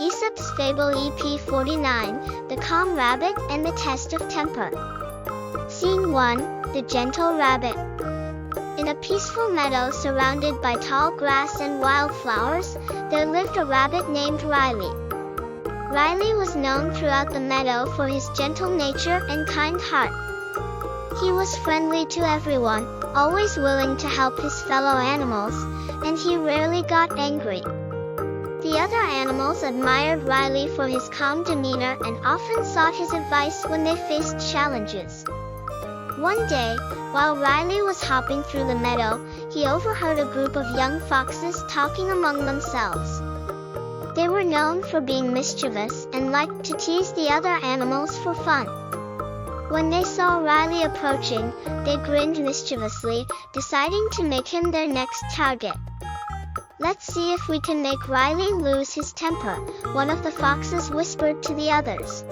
Aesop's Fable EP49, The Calm Rabbit and the Test of Temper. Scene 1, The Gentle Rabbit. In a peaceful meadow surrounded by tall grass and wildflowers, there lived a rabbit named Riley. Riley was known throughout the meadow for his gentle nature and kind heart. He was friendly to everyone, always willing to help his fellow animals, and he rarely got angry. The other animals admired Riley for his calm demeanor and often sought his advice when they faced challenges. One day, while Riley was hopping through the meadow, he overheard a group of young foxes talking among themselves. They were known for being mischievous and liked to tease the other animals for fun. When they saw Riley approaching, they grinned mischievously, deciding to make him their next target. "Let's see if we can make Riley lose his temper," one of the foxes whispered to the others.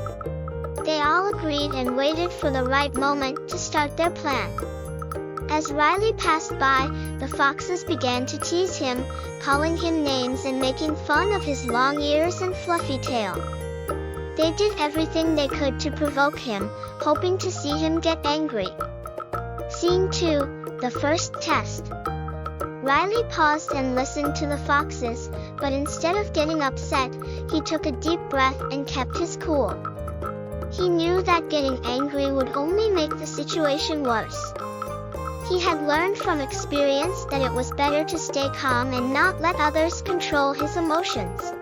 They all agreed and waited for the right moment to start their plan. As Riley passed by, the foxes began to tease him, calling him names and making fun of his long ears and fluffy tail. They did everything they could to provoke him, hoping to see him get angry. Scene 2, The First Test. Riley paused and listened to the foxes, but instead of getting upset, he took a deep breath and kept his cool. He knew that getting angry would only make the situation worse. He had learned from experience that it was better to stay calm and not let others control his emotions.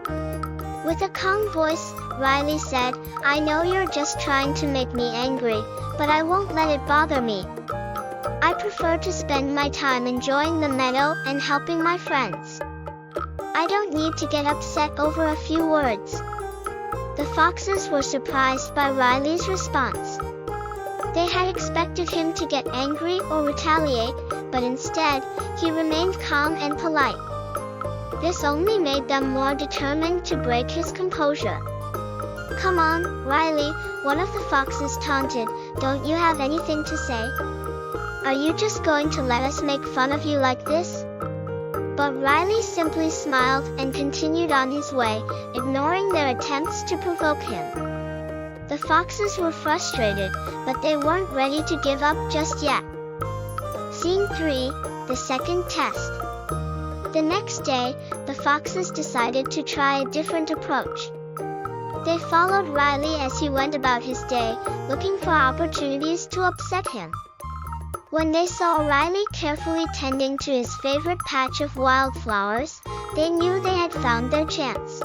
With a calm voice, Riley said, "I know you're just trying to make me angry, but I won't let it bother me. I prefer to spend my time enjoying the meadow and helping my friends. I don't need to get upset over a few words." The foxes were surprised by Riley's response. They had expected him to get angry or retaliate, but instead, he remained calm and polite. This only made them more determined to break his composure. "Come on, Riley," one of the foxes taunted, "don't you have anything to say? Are you just going to let us make fun of you like this?" But Riley simply smiled and continued on his way, ignoring their attempts to provoke him. The foxes were frustrated, but they weren't ready to give up just yet. Scene 3, The Second Test. The next day, the foxes decided to try a different approach. They followed Riley as he went about his day, looking for opportunities to upset him. When they saw Riley carefully tending to his favorite patch of wildflowers, they knew they had found their chance.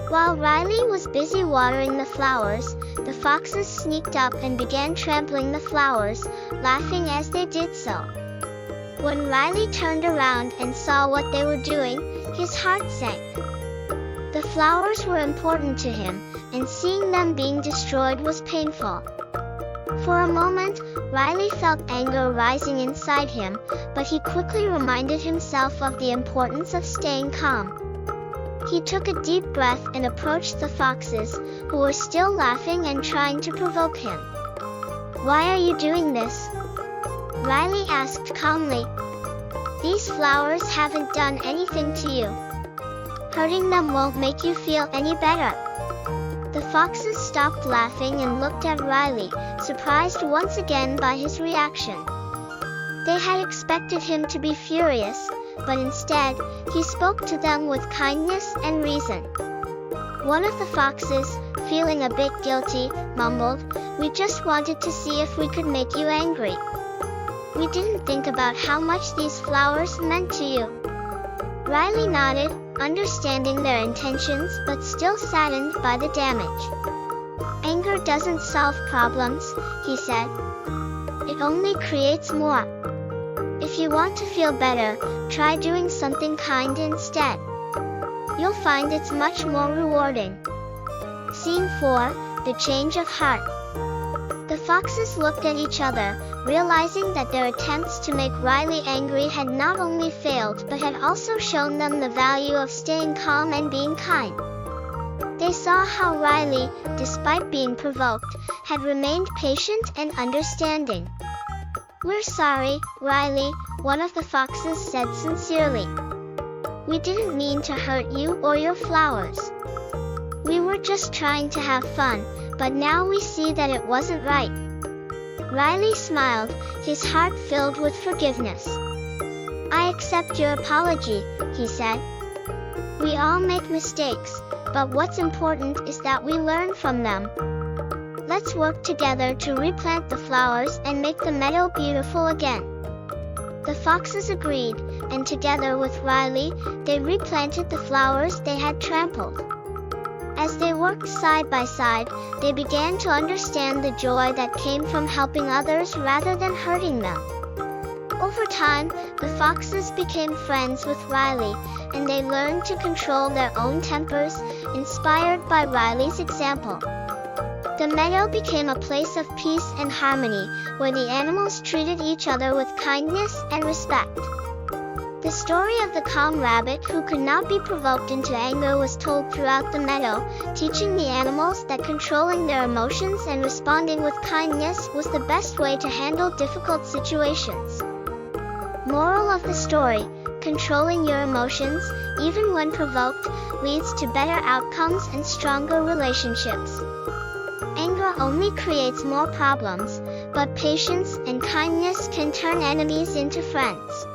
While Riley was busy watering the flowers, the foxes sneaked up and began trampling the flowers, laughing as they did so. When Riley turned around and saw what they were doing, his heart sank. The flowers were important to him, and seeing them being destroyed was painful. For a moment, Riley felt anger rising inside him, but he quickly reminded himself of the importance of staying calm. He took a deep breath and approached the foxes, who were still laughing and trying to provoke him. "Why are you doing this?" Riley asked calmly. "These flowers haven't done anything to you. Hurting them won't make you feel any better." The foxes stopped laughing and looked at Riley, surprised once again by his reaction. They had expected him to be furious, but instead, he spoke to them with kindness and reason. One of the foxes, feeling a bit guilty, mumbled, "We just wanted to see if we could make you angry. We didn't think about how much these flowers meant to you." Riley nodded, understanding their intentions but still saddened by the damage. "Anger doesn't solve problems," he said. "It only creates more. If you want to feel better, try doing something kind instead. You'll find it's much more rewarding." Scene 4, The Change of Heart. The foxes looked at each other, realizing that their attempts to make Riley angry had not only failed but had also shown them the value of staying calm and being kind. They saw how Riley, despite being provoked, had remained patient and understanding. "We're sorry, Riley," one of the foxes said sincerely. "We didn't mean to hurt you or your flowers." just trying to have fun, but now we see that it wasn't right." Riley smiled, his heart filled with forgiveness. "I accept your apology," he said. "We all make mistakes, but what's important is that we learn from them. Let's work together to replant the flowers and make the meadow beautiful again." The foxes agreed, and together with Riley, they replanted the flowers they had trampled. As they worked side by side, they began to understand the joy that came from helping others rather than hurting them. Over time, the foxes became friends with Riley, and they learned to control their own tempers, inspired by Riley's example. The meadow became a place of peace and harmony, where the animals treated each other with kindness and respect. The story of the calm rabbit who could not be provoked into anger was told throughout the meadow, teaching the animals that controlling their emotions and responding with kindness was the best way to handle difficult situations. Moral of the story: controlling your emotions, even when provoked, leads to better outcomes and stronger relationships. Anger only creates more problems, but patience and kindness can turn enemies into friends.